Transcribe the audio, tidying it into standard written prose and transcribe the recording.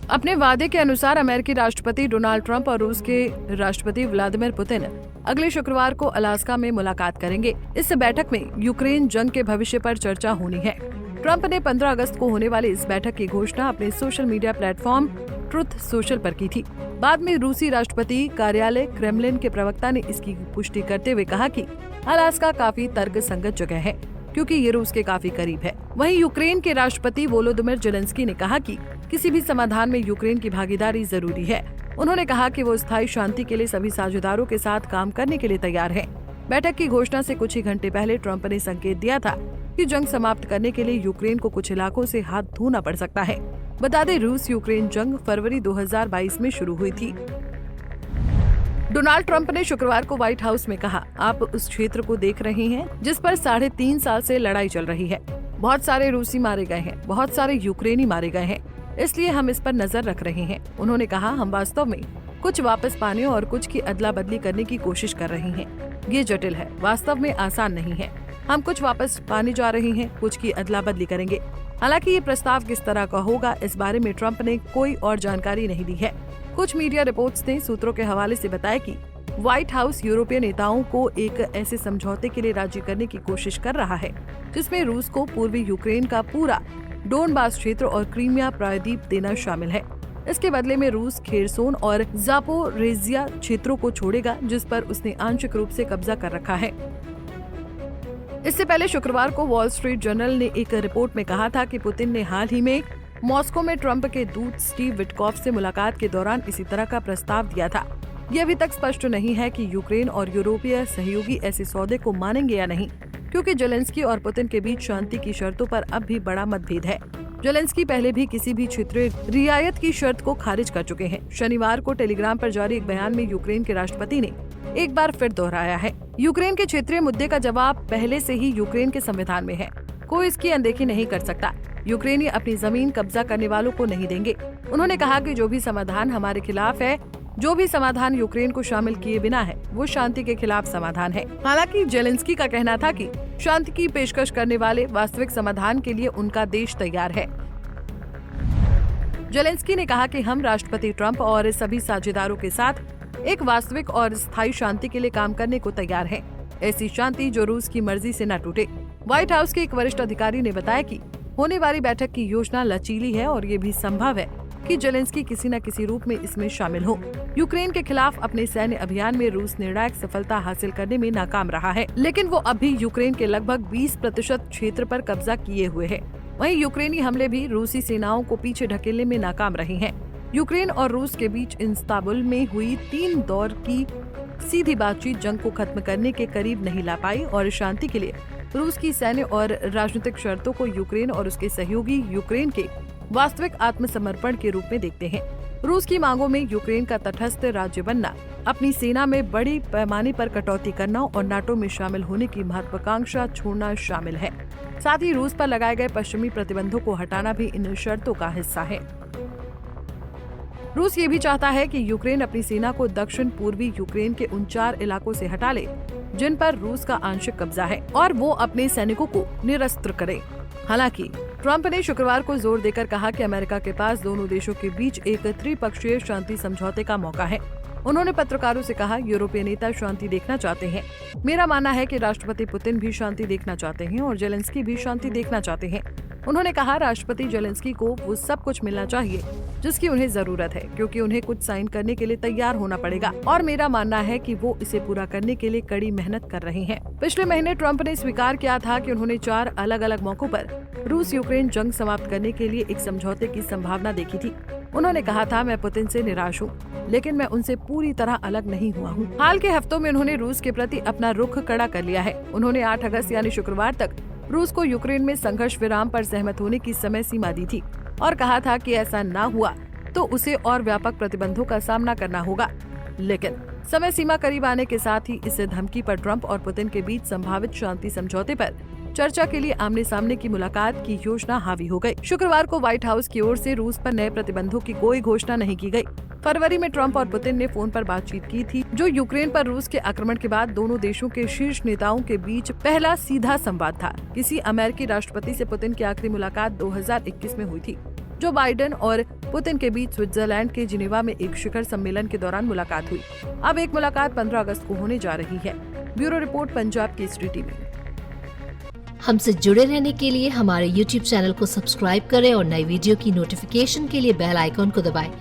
अपने वादे के अनुसार अमेरिकी राष्ट्रपति डोनाल्ड ट्रंप और रूस के राष्ट्रपति व्लादिमीर पुतिन अगले शुक्रवार को अलास्का में मुलाकात करेंगे। इस बैठक में यूक्रेन जंग के भविष्य पर चर्चा होनी है। ट्रंप ने 15 अगस्त को होने वाली इस बैठक की घोषणा अपने social media platform truth social पर की थी। बाद में रूसी राष्ट्रपति कार्यालय क्रेमलिन के प्रवक्ता ने इसकी पुष्टि करते हुए कहा कि अलास्का काफी तर्कसंगत जगह है क्योंकि ये रूस के काफी करीब है। वहीं यूक्रेन के राष्ट्रपति वोलोदिमीर जेलेंस्की ने कहा कि किसी भी समाधान में यूक्रेन की भागीदारी जरूरी है। उन्होंने कहा कि वो स्थायी शांति के लिए सभी साझेदारों के साथ काम करने के लिए तैयार है। बैठक की घोषणा से कुछ ही घंटे पहले ट्रंप ने संकेत दिया था कि जंग समाप्त करने के लिए यूक्रेन को कुछ इलाकों से हाथ धोना पड़ सकता है। बता दें, रूस यूक्रेन जंग फरवरी 2022 में शुरू हुई थी। डोनाल्ड ट्रंप ने शुक्रवार को व्हाइट हाउस में कहा, आप उस क्षेत्र को देख रहे हैं जिस पर 3.5 साल से लड़ाई चल रही है। बहुत सारे रूसी मारे गए हैं, बहुत सारे यूक्रेनी मारे गए हैं, इसलिए हम इस पर नजर रख रहे हैं। उन्होंने कहा, हम वास्तव में कुछ वापस पाने और कुछ की अदला बदली करने की कोशिश कर रहे हैं। ये जटिल है, वास्तव में आसान नहीं है। हम कुछ वापस पाने जा रहे हैं, कुछ की अदला बदली करेंगे। हालांकि ये प्रस्ताव किस तरह का होगा, इस बारे में ट्रंप ने कोई और जानकारी नहीं दी है। कुछ मीडिया रिपोर्ट्स ने सूत्रों के हवाले से बताया कि व्हाइट हाउस यूरोपीय नेताओं को एक ऐसे समझौते के लिए राजी करने की कोशिश कर रहा है जिसमें रूस को पूर्वी यूक्रेन का पूरा डोनबास क्षेत्र और क्रीमिया प्रायद्वीप देना शामिल है। इसके बदले में रूस खेरसोन और जापोरेजिया क्षेत्रों को छोड़ेगा जिस पर उसने आंशिक रूप से कब्जा कर रखा है। इससे पहले शुक्रवार को वॉल स्ट्रीट जर्नल ने एक रिपोर्ट में कहा था कि पुतिन ने हाल ही में मॉस्को में ट्रंप के दूत स्टीव विटकॉफ से मुलाकात के दौरान इसी तरह का प्रस्ताव दिया था। ये अभी तक स्पष्ट नहीं है कि यूक्रेन और यूरोपीय सहयोगी ऐसे सौदे को मानेंगे या नहीं, क्योंकि जेलेंस्की और पुतिन के बीच शांति की शर्तों पर अब भी बड़ा मतभेद है। जेलेंस्की पहले भी किसी भी क्षेत्रीय रियायत की शर्त को खारिज कर चुके हैं। शनिवार को टेलीग्राम पर जारी एक बयान में यूक्रेन के राष्ट्रपति ने एक बार फिर दोहराया है, यूक्रेन के क्षेत्रीय मुद्दे का जवाब पहले से ही यूक्रेन के संविधान में है, कोई इसकी अनदेखी नहीं कर सकता। यूक्रेनी अपनी जमीन कब्जा करने वालों को नहीं देंगे। उन्होंने कहा कि जो भी समाधान हमारे खिलाफ है, जो भी समाधान यूक्रेन को शामिल किए बिना है, वो शांति के खिलाफ समाधान है। हालांकि जेलेंस्की का कहना था कि शांति की पेशकश करने वाले वास्तविक समाधान के लिए उनका देश तैयार है। जेलेंस्की ने कहा कि हम राष्ट्रपति ट्रंप और सभी साझेदारों के साथ एक वास्तविक और स्थायी शांति के लिए काम करने को तैयार हैं। ऐसी शांति जो रूस की मर्जी से न टूटे। व्हाइट हाउस के एक वरिष्ठ अधिकारी ने बताया कि होने वाली बैठक की योजना लचीली है और ये भी संभव है कि जेलेंस्की किसी न किसी रूप में इसमें शामिल हो। यूक्रेन के खिलाफ अपने सैन्य अभियान में रूस निर्णायक सफलता हासिल करने में नाकाम रहा है, लेकिन वो अभी यूक्रेन के लगभग 20% क्षेत्र पर कब्जा किए हुए है। वहीं यूक्रेनी हमले भी रूसी सेनाओं को पीछे ढकेलने में नाकाम रहे हैं। यूक्रेन और रूस के बीच इस्तांबुल में हुई 3 दौर की सीधी बातचीत जंग को खत्म करने के करीब नहीं ला पाई और शांति के लिए रूस की सैन्य और राजनीतिक शर्तों को यूक्रेन और उसके सहयोगी यूक्रेन के वास्तविक आत्मसमर्पण के रूप में देखते हैं। रूस की मांगों में यूक्रेन का तटस्थ राज्य बनना, अपनी सेना में बड़ी पैमाने पर कटौती करना और नाटो में शामिल होने की महत्वाकांक्षा छोड़ना शामिल है। साथ ही रूस पर लगाए गए पश्चिमी प्रतिबंधों को हटाना भी इन शर्तों का हिस्सा है। रूस ये भी चाहता है कि यूक्रेन अपनी सेना को दक्षिण पूर्वी यूक्रेन के उन 4 इलाकों से हटा ले जिन पर रूस का आंशिक कब्जा है और वो अपने सैनिकों को निरस्त्र करे। हालांकि ट्रंप ने शुक्रवार को जोर देकर कहा कि अमेरिका के पास दोनों देशों के बीच एक त्रिपक्षीय शांति समझौते का मौका है। उन्होंने पत्रकारों से कहा, यूरोपीय नेता शांति देखना चाहते हैं। मेरा मानना है कि राष्ट्रपति पुतिन भी शांति देखना चाहते हैं और जेलेंस्की भी शांति देखना चाहते हैं। उन्होंने कहा, राष्ट्रपति जेलेंस्की को वो सब कुछ मिलना चाहिए जिसकी उन्हें जरूरत है, क्योंकि उन्हें कुछ साइन करने के लिए तैयार होना पड़ेगा और मेरा मानना है कि वो इसे पूरा करने के लिए कड़ी मेहनत कर रहे हैं। पिछले महीने ट्रंप ने स्वीकार किया था कि उन्होंने 4 अलग अलग मौकों पर रूस यूक्रेन जंग समाप्त करने के लिए एक समझौते की संभावना देखी थी। उन्होंने कहा था, मैं पुतिन से निराश हूँ, लेकिन मैं उनसे पूरी तरह अलग नहीं हुआ हूँ। हाल के हफ्तों में उन्होंने रूस के प्रति अपना रुख कड़ा कर लिया है। उन्होंने 8 अगस्त यानी शुक्रवार तक रूस को यूक्रेन में संघर्ष विराम पर सहमत होने की समय सीमा दी थी और कहा था कि ऐसा न हुआ तो उसे और व्यापक प्रतिबंधों का सामना करना होगा। लेकिन समय सीमा करीब आने के साथ ही इस धमकी पर ट्रंप और पुतिन के बीच संभावित शांति समझौते पर चर्चा के लिए आमने सामने की मुलाकात की योजना हावी हो गई। शुक्रवार को व्हाइट हाउस की ओर से रूस पर नए प्रतिबंधों की कोई घोषणा नहीं की गई। फरवरी में ट्रंप और पुतिन ने फोन पर बातचीत की थी, जो यूक्रेन पर रूस के आक्रमण के बाद दोनों देशों के शीर्ष नेताओं के बीच पहला सीधा संवाद था। किसी अमेरिकी राष्ट्रपति से पुतिन की आखिरी मुलाकात 2021 में हुई थी। जो बाइडेन और पुतिन के बीच स्विट्जरलैंड के जिनेवा में एक शिखर सम्मेलन के दौरान मुलाकात हुई। अब एक मुलाकात 15 अगस्त को होने जा रही है। Bureau report, Punjab Kesari TV. हमसे जुड़े रहने के लिए हमारे YouTube चैनल को सब्सक्राइब करें और नई वीडियो की नोटिफिकेशन के लिए बेल आइकॉन को दबाएं।